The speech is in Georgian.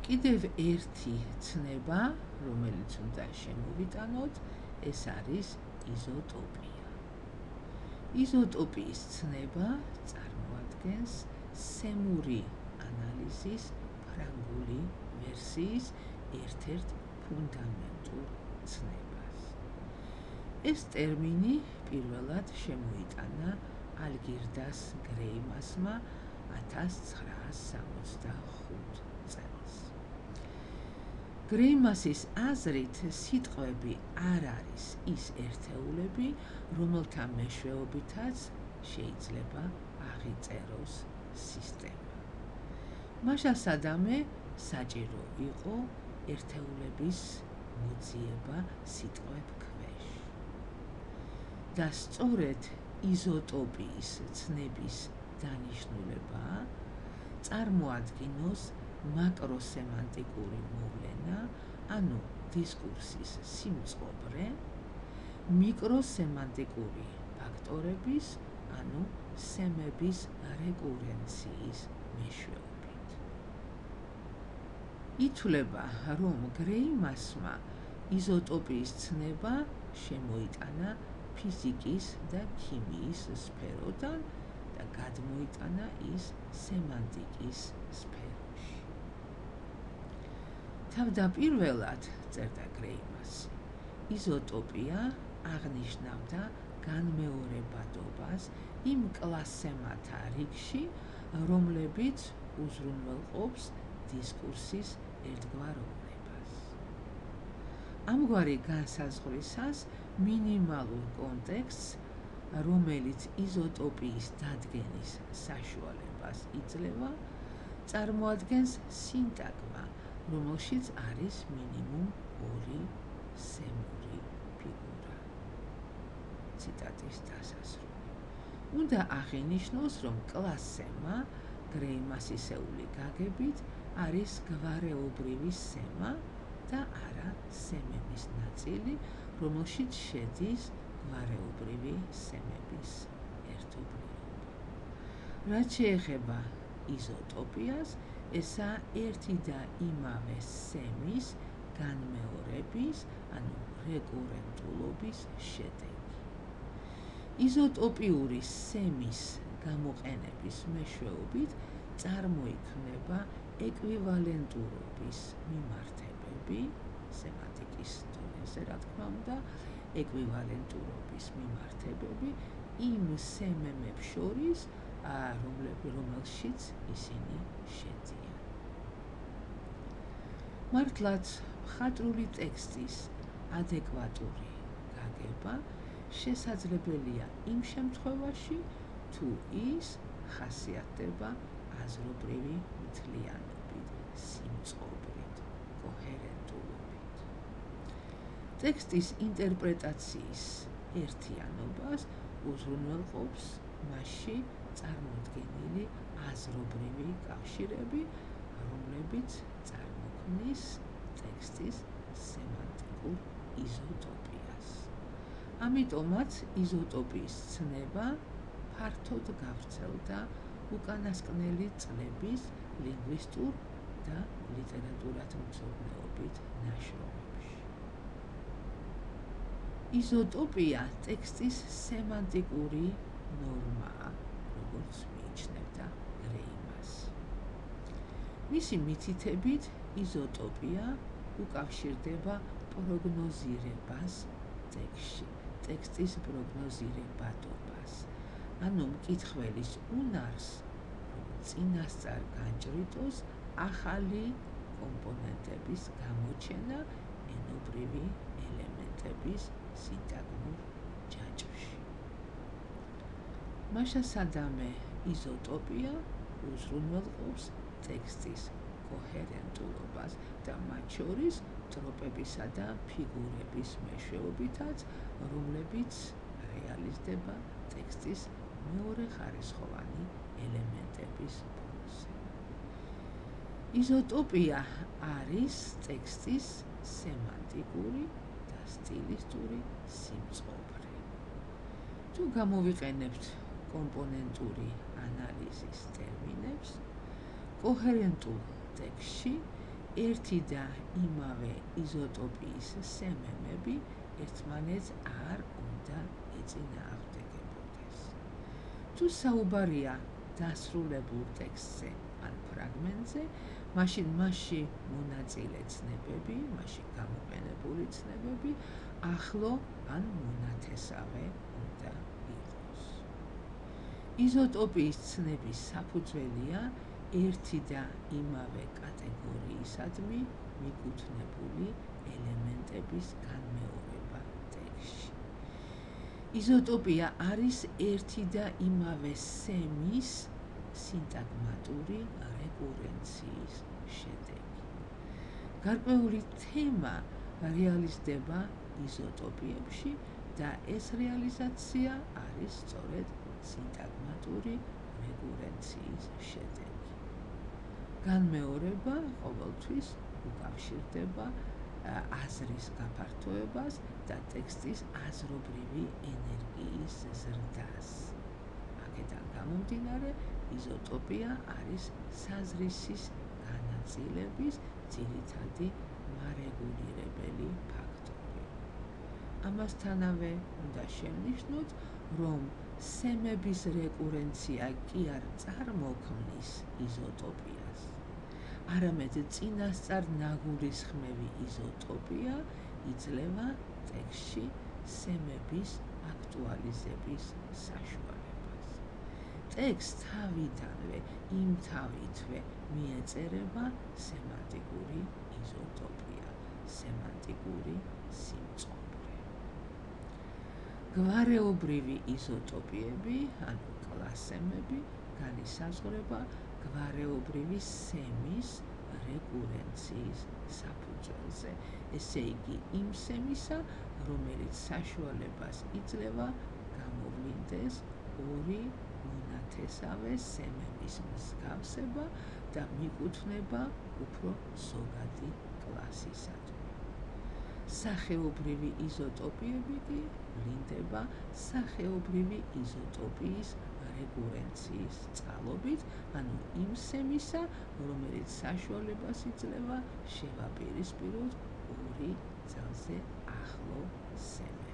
კიდევ ერთი ცნება, რომელიც უნდა შემოვიტანოთ, ეს არის იზოტოპია. იზოტოპიის ცნება წარმოადგენს სემური ანალიზის ფრანგული ვერსიის ერთ-ერთ ფუნდამენტურ ცნებას. ეს ტერმინი პირველად შემოიტანა ალგირდას გრეიმასმა 1965 წელს. გრეიმასის აზრით, სიტყვები არ არის ის ერთეულები, რომელთა მეშვეობითაც შეიძლება აღიწეროს სისტემა. მაშასადამე საჭირო იყო ერთეულების მოძიება სიტყვებ ქვეშ. და სწორედ იზოტოპიის ცნების დანიშნულებაა წარმოადგინოს მაკროსემანტიკური მოვლენა, ანუ დისკურსის სიმწყობრე, მიკროსემანტიკური ფაქტორების, ანუ სემების რეკურენციის მეშვეობით. ითვლება, რომ გრეიმასმა იზოტოპიის ცნება შემოიტანა ფიზიკის და ქიმიის სფეროდან და გადმოიტანა ის სემანტიკის სფეროში. თავდაპირველად, წერდა გრეიმასი, იზოტოპია აღნიშნავდა განმეორებადობას იმ კლასემათა რიგში, რომლებიც უზრუნველყოფს დისკურსის ერთგვაროვნებას. ამგვარი განსაზღვრისას მინიმალურ კონტექსტს, რომელიც იზოტოპიის დადგენის საშუალებას იძლევა, წარმოადგენს სინტაგმა, რომელშიც არის მინიმუმ 2 სემური ფიგურა. ციტატის დასასრული. უნდა აღინიშნოს, რომ კლასემა გრეიმასისეული გაგებით არის გვარეობრივი სემა და არა სემების ნაწილი, რომელშიც შედის გვარეობრივი სემების ერთობლიობა. რაც შეეხება იზოტოპიას, ესაა ერთი და იმავე სემის განმეორების, ანუ რეკურენტულობის შედეგი. იზოტოპიური სემის გამოყენების მეშვეობით წარმოიქმნება ეკვივალენტურობის მიმართებები, სემანტიკის დონეზე, რა თქმა უნდა, ეკვივალენტურობის მიმართებები იმ სემემებს შორის, რომელშიც ისინი შედიან. მართლაც, მხატვრული ტექსტის ადეკვატური გაგება შესაძლებელია იმ შემთხვევაში, თუ ის ხასიათდება აზრობრივი მთლიანობით, სიმწყობრით, კოჰერენტულობით. ტექსტის ინტერპრეტაციის ერთიანობას უზრუნველყოფს მასში წარმოდგენილი აზრობრივი კავშირები, რომლებიც წარმოქმნის ტექსტის სემანტიკურ იზოტოპიას. ამიტომაც იზოტოპიის ცნება ფართოდ გავრცელდა უკანასკნელი წლების ლინგვისტურ და ლიტერატურათმცოდნეობით ნაშრომებში. იზოტოპია ტექსტის სემანტიკური ნორმაა, როგორც მიიჩნევდა გრეიმასი. მისი მითითებით, იზოტოპია უკავშირდება პროგნოზირებას ტექსტში, ტექსტის პროგნოზირებადობას, ანუ მკითხველის უნარს, რომ წინასწარ განჭრიტოს ახალი კომპონენტების გამოჩენა ენობრივი ელემენტების სინტაგმურ ჯაჭვში. მაშასადამე იზოტოპია უზრუნველყოფს ტექსტის კოჰერენტულობას და მათ შორის ტროპებისა და ფიგურების მეშვეობითაც, რომლებიც რეალიზდება ტექსტის მეორეხარისხოვანი ელემენტების ფონზე. იზოტოპია არის ტექსტის სემანტიკური და სტილისტური სიმწყობრე. თუ გამოვიყენებთ კომპონენტური ანალიზის ტერმინებს, კოჰერენტულ ტექსტში ერთი და იმავე იზოტოპიის სემემები ერთმანეთს არ უნდა ეწინააღმდეგებოდეს. თუ საუბარია დასრულებულ ტექსტზე ან ფრაგმენტზე, მაშინ მასში მონაწილე ცნებები, მასში გამოყენებული ცნებები ახლო ან მონათესავე უნდა იყოს. იზოტოპიის ცნების საფუძველია ერთი და იმავე კატეგორიისადმი მიკუთვნებული ელემენტების განმეორება ტექსტში. იზოტოპია არის ერთი და იმავე სემის სინტაგმატური რეკურენციის შედეგი. გარკვეული თემა რეალიზდება იზოტოპიებში და ეს რეალიზაცია არის სწორედ სინტაგმატური რეკურენციის შედეგი. განმეორება ყოველთვის უკავშირდება აზრის გაფართოებას და ტექსტის აზრობრივი ენერგიის ზრდას. აქედან გამომდინარე, იზოტოპია არის საზრისის განაწილების ძირითადი მარეგულირებელი ფაქტორი. ამასთანავე უნდა შევნიშნოთ, რომ სემების რეკურენცია კი არ წარმოქმნის იზოტოპიას, არამედ წინასწარ ნაგულისხმევი იზოტოპია იძლევა ტექსტში სემების აქტუალიზების საშუალებას. ტექსტს თავიდანვე იმთავითვე მიეწერება სემანტიკური იზოტოპია, სემანტიკური სიმწყობრე. გვარეობრივი იზოტოპიები, ანუ კლასემები, განისაზღვრება გვარეობრივი სემის რეკურენციის საფუძველზე, ესე იგი იმ სემისა, რომელიც საშუალებას იძლევა გამოვლინდეს ორი მონათესავე სემების მსგავსება და მიკუთვნება უფრო ზოგადი კლასისადმი. სახეობრივი იზოტოპიები კი ვლინდება სახეობრივი იზოტოპიის რეკურენციის წყალობით, ანუ იმ სემისა, რომელიც საშუალებას იძლევა შევაპირისპიროთ ორი ძალზე ახლო სემები.